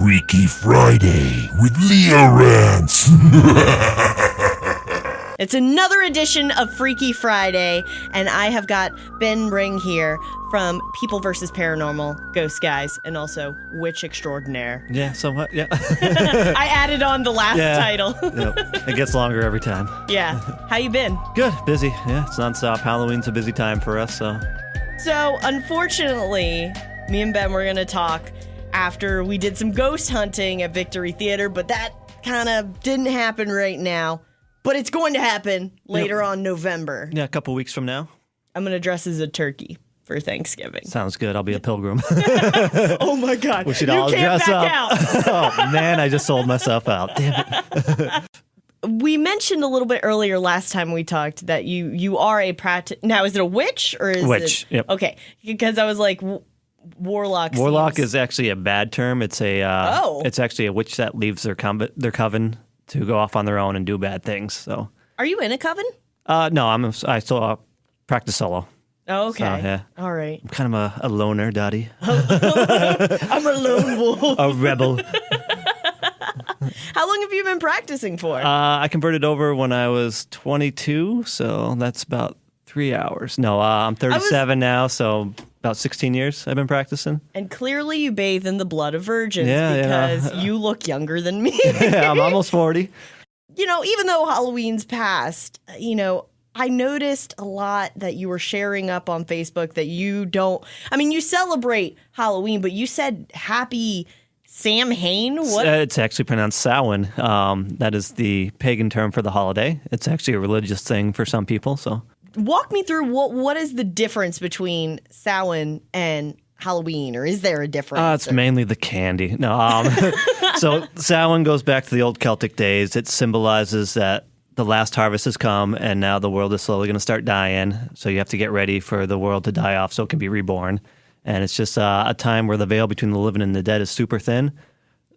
Freaky Friday with Leah Rantz. It's another edition of Freaky Friday, and I have got Ben Ring here from People vs. Paranormal, Ghost Guys, and also Witch Extraordinaire. Yeah, somewhat, yeah. I added on the last title. Yep. It gets longer every time. Yeah. How you been? Good, busy. Yeah, it's nonstop. Halloween's a busy time for us, so. So, unfortunately, me and Ben were going to talk after we did some ghost hunting at Victory Theater, but that kind of didn't happen right now. But it's going to happen later on November. Yeah, a couple weeks from now. I'm going to dress as a turkey for Thanksgiving. Sounds good. I'll be a pilgrim. Oh my God. We should all dress up. Oh man, I just sold myself out. Damn it. We mentioned a little bit earlier last time we talked that you are a now is it a witch or is witch? It yep. Okay, because I was like warlock. Warlock seems... is actually a bad term. It's it's actually a witch that leaves their coven to go off on their own and do bad things. So, are you in a coven? No, I still practice solo. Oh, okay. So, yeah. All right. I'm kind of a loner, Dottie. I'm a lone wolf. A rebel. How long have you been practicing for? I converted over when I was 22, so that's about 3 hours. No, I'm 37 now, so about 16 years I've been practicing. And clearly you bathe in the blood of virgins because you look younger than me. Yeah, I'm almost 40. You know, even though Halloween's passed, I noticed a lot that you were sharing up on Facebook that you celebrate Halloween, but you said happy Samhain? What? It's actually pronounced Samhain. That is the pagan term for the holiday. It's actually a religious thing for some people, so. Walk me through what is the difference between Samhain and Halloween, or is there a difference? It's mainly the candy. No, so Samhain goes back to the old Celtic days. It symbolizes that the last harvest has come, and now the world is slowly going to start dying. So you have to get ready for the world to die off so it can be reborn. And it's just a time where the veil between the living and the dead is super thin.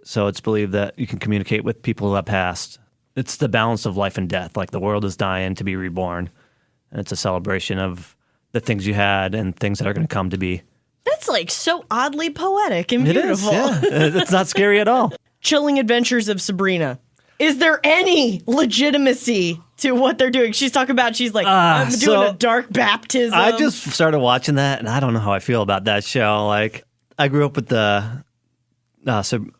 So it's believed that you can communicate with people who have passed. It's the balance of life and death. Like the world is dying to be reborn. And it's a celebration of the things you had and things that are going to come to be. That's like so oddly poetic and beautiful. It is, yeah. It's not scary at all. Chilling Adventures of Sabrina. Is there any legitimacy to what they're doing? She's talking about, I'm doing a dark baptism. I just started watching that, and I don't know how I feel about that show. Like, I grew up with the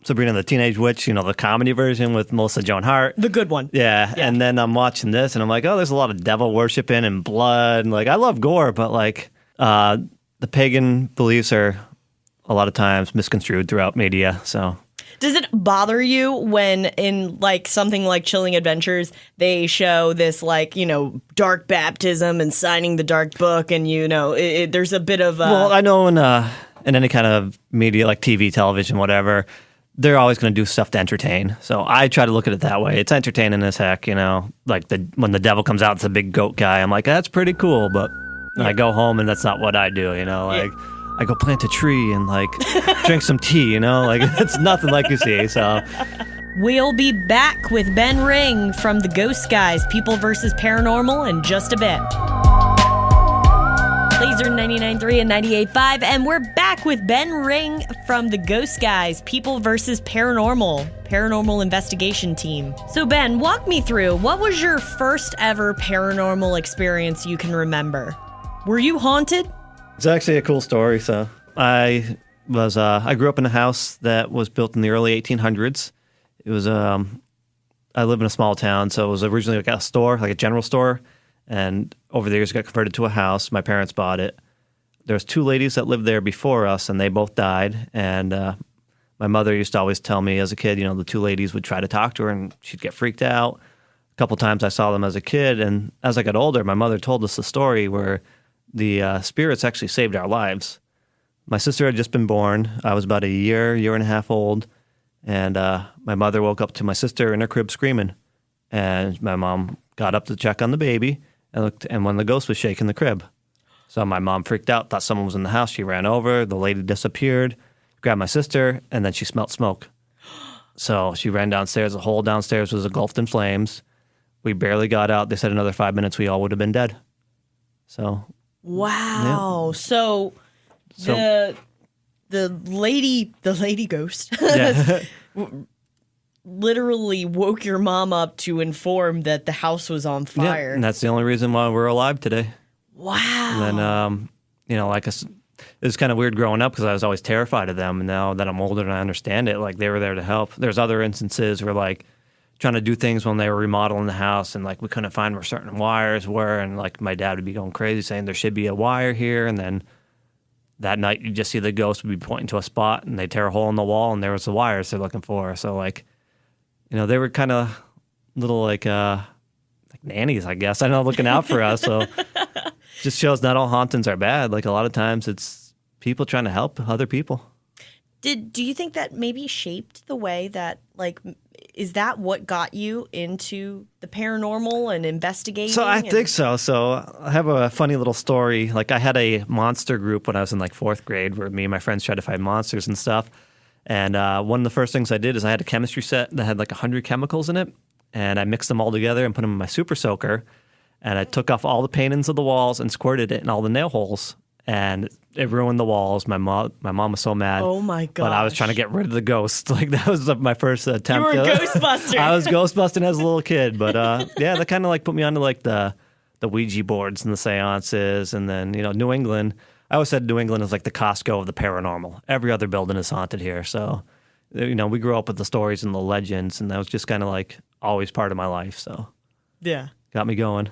Sabrina the Teenage Witch, the comedy version with Melissa Joan Hart. The good one. Yeah, and then I'm watching this, and I'm like, oh, there's a lot of devil worshiping and blood. And, I love gore, but, the pagan beliefs are a lot of times misconstrued throughout media, so... Does it bother you when in something like Chilling Adventures, they show this dark baptism and signing the dark book and there's a bit of Well, I know in any kind of media like TV, television, whatever, they're always going to do stuff to entertain. So I try to look at it that way. It's entertaining as heck, when the devil comes out, it's a big goat guy. I'm like, that's pretty cool, but I go home and that's not what I do, I go plant a tree and drink some tea, it's nothing like you see, so. We'll be back with Ben Ring from the Ghost Guys, People vs. Paranormal in just a bit. Laser 99.3 and 98.5, and we're back with Ben Ring from the Ghost Guys, People vs. Paranormal investigation team. So Ben, walk me through, what was your first ever paranormal experience you can remember? Were you haunted? It's actually a cool story. So I grew up in a house that was built in the early 1800s. It was I live in a small town, so it was originally a store, like a general store, and over the years it got converted to a house. My parents bought it. There's two ladies that lived there before us, and they both died. And my mother used to always tell me as a kid, the two ladies would try to talk to her, and she'd get freaked out. A couple times I saw them as a kid, and as I got older, my mother told us the story where the spirits actually saved our lives. My sister had just been born. I was about a year and a half old. And my mother woke up to my sister in her crib screaming. And my mom got up to check on the baby and looked, and when the ghost was shaking the crib. So my mom freaked out, thought someone was in the house. She ran over. The lady disappeared, grabbed my sister, and then she smelled smoke. So she ran downstairs. The whole downstairs was engulfed in flames. We barely got out. They said another 5 minutes, we all would have been dead. So... Wow. Yeah. So the the lady ghost Yeah. literally woke your mom up to inform that the house was on Yeah, fire. and that's the only reason why we're alive today. Wow. And then, it was kind of weird growing up because I was always terrified of them. And now that I'm older and I understand it, like they were there to help. There's other instances where like trying to do things when they were remodeling the house and like we couldn't find where certain wires were. And like my dad would be going crazy saying there should be a wire here. And then that night you just see the ghost would be pointing to a spot and they tear a hole in the wall and there was the wires they're looking for. So like, they were kind of little like nannies, I guess. I know, looking out for us. So just shows not all hauntings are bad. Like a lot of times it's people trying to help other people. Do you think that maybe shaped the way that, like, is that what got you into the paranormal and investigating? So I think so. So I have a funny little story. Like I had a monster group when I was in like 4th grade where me and my friends tried to find monsters and stuff. And one of the first things I did is I had a chemistry set that had like 100 chemicals in it. And I mixed them all together and put them in my super soaker. And I took off all the paintings of the walls and squirted it in all the nail holes. And it ruined the walls. My mom was so mad. Oh my god! But I was trying to get rid of the ghost. Like that was my first attempt. You were a Ghostbuster. I was Ghostbusting as a little kid. But yeah, that kind of like put me onto like the Ouija boards and the seances. And then New England. I always said New England is like the Costco of the paranormal. Every other building is haunted here. So we grew up with the stories and the legends, and that was just kind of like always part of my life. So yeah, got me going.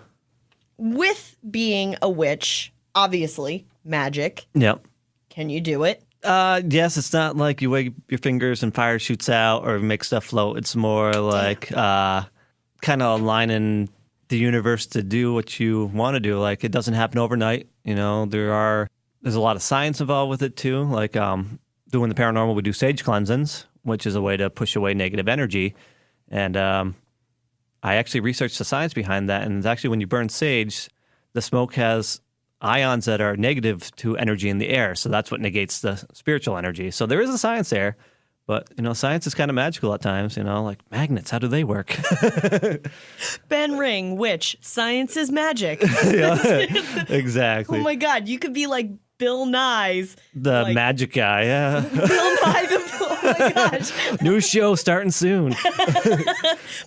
With being a witch, obviously, magic. Yep. Can you do it? Yes, it's not like you wave your fingers and fire shoots out or make stuff float. It's more like kind of aligning the universe to do what you want to do. Like it doesn't happen overnight. There's a lot of science involved with it too. Like doing the paranormal, we do sage cleansings, which is a way to push away negative energy. And I actually researched the science behind that. And it's actually when you burn sage, the smoke has ions that are negative to energy in the air. So that's what negates the spiritual energy. So there is a science there. But, science is kind of magical at times, like magnets, how do they work? Ben Ring, witch, science is magic. Yeah, exactly. Oh my God, you could be like Bill Nye's. The magic guy, yeah. Bill Nye oh my gosh. New show starting soon.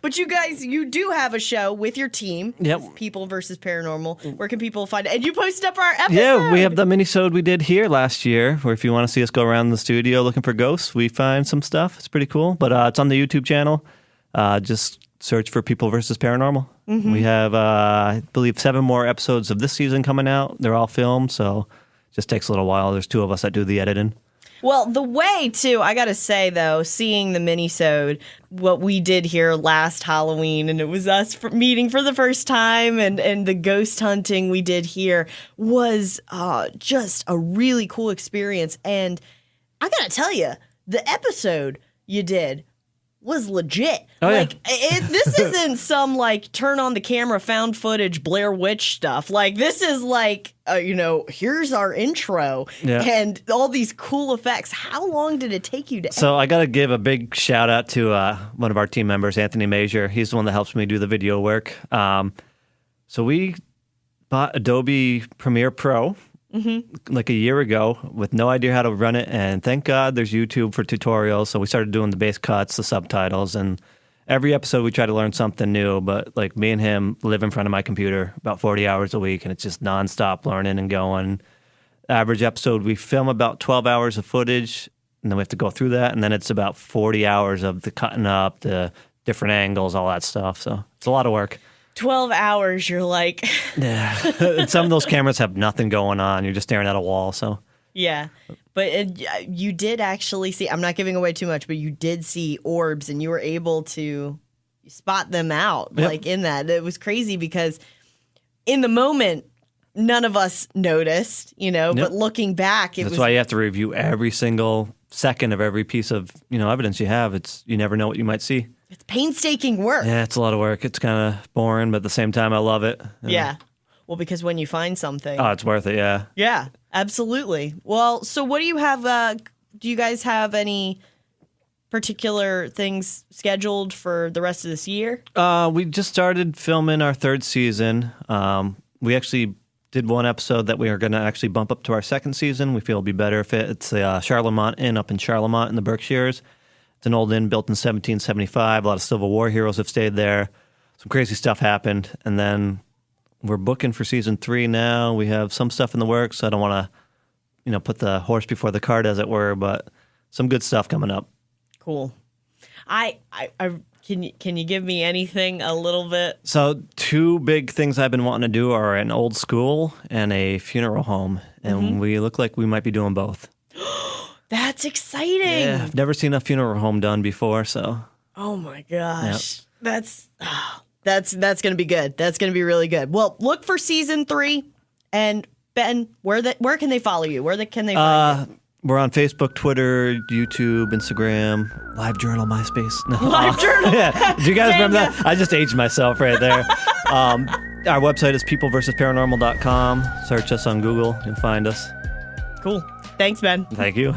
But you guys, you do have a show with your team. Yep. People versus Paranormal. Where can people find it? And you posted up our episode. Yeah, we have the mini-sode we did here last year, where if you want to see us go around the studio looking for ghosts, we find some stuff. It's pretty cool. But it's on the YouTube channel. Just search for People versus Paranormal. Mm-hmm. We have, I believe, 7 more episodes of this season coming out. They're all filmed, so just takes a little while. There's 2 of us that do the editing. Well, the way, too, I got to say, though, seeing the mini-sode, what we did here last Halloween, and it was us meeting for the first time, and the ghost hunting we did here was just a really cool experience. And I got to tell you, the episode you did was legit. Oh, like, yeah. This isn't some, like, turn on the camera, found footage, Blair Witch stuff. Like, this is like, here's our intro and all these cool effects. How long did it take you to edit? So I got to give a big shout out to one of our team members, Anthony Major. He's the one that helps me do the video work. So we bought Adobe Premiere Pro like a year ago with no idea how to run it. And thank God there's YouTube for tutorials. So we started doing the base cuts, the subtitles, and every episode we try to learn something new. But like me and him live in front of my computer about 40 hours a week, and it's just nonstop learning and going. Average episode, we film about 12 hours of footage, and then we have to go through that. And then it's about 40 hours of the cutting up, the different angles, all that stuff. So it's a lot of work. 12 hours, you're like... Yeah. And some of those cameras have nothing going on. You're just staring at a wall, so... Yeah. But you did actually see... I'm not giving away too much, but you did see orbs, and you were able to spot them out, like, in that. It was crazy because in the moment, none of us noticed, but looking back, That's why you have to review every single second of every piece of, evidence you have. You never know what you might see. It's painstaking work. Yeah, it's a lot of work. It's kind of boring, but at the same time, I love it. Yeah. Well, because when you find something... Oh, it's worth it, yeah. Yeah, absolutely. Well, so what do you have... do you guys have any particular things scheduled for the rest of this year? We just started filming our 3rd season. We actually did one episode that we are going to actually bump up to our second season. We feel it'll be better if it's the Charlemont Inn up in Charlemont in the Berkshires. It's an old inn built in 1775. A lot of Civil War heroes have stayed there. Some crazy stuff happened. And then we're booking for season 3 now. We have some stuff in the works. I don't want to, put the horse before the cart, as it were, but some good stuff coming up. Cool. Can you give me anything a little bit? So 2 big things I've been wanting to do are an old school and a funeral home, and we look like we might be doing both. That's exciting. Yeah, I've never seen a funeral home done before, so. Oh my gosh. Yep. That's going to be good. That's going to be really good. Well, look for season 3, and Ben, where can they follow you? Can they find you? We're on Facebook, Twitter, YouTube, Instagram, LiveJournal, MySpace. No. LiveJournal. Yeah. Do you guys remember that? I just aged myself right there. Our website is peopleversusparanormal.com. Search us on Google. You'll find us. Cool. Thanks, Ben. Thank you.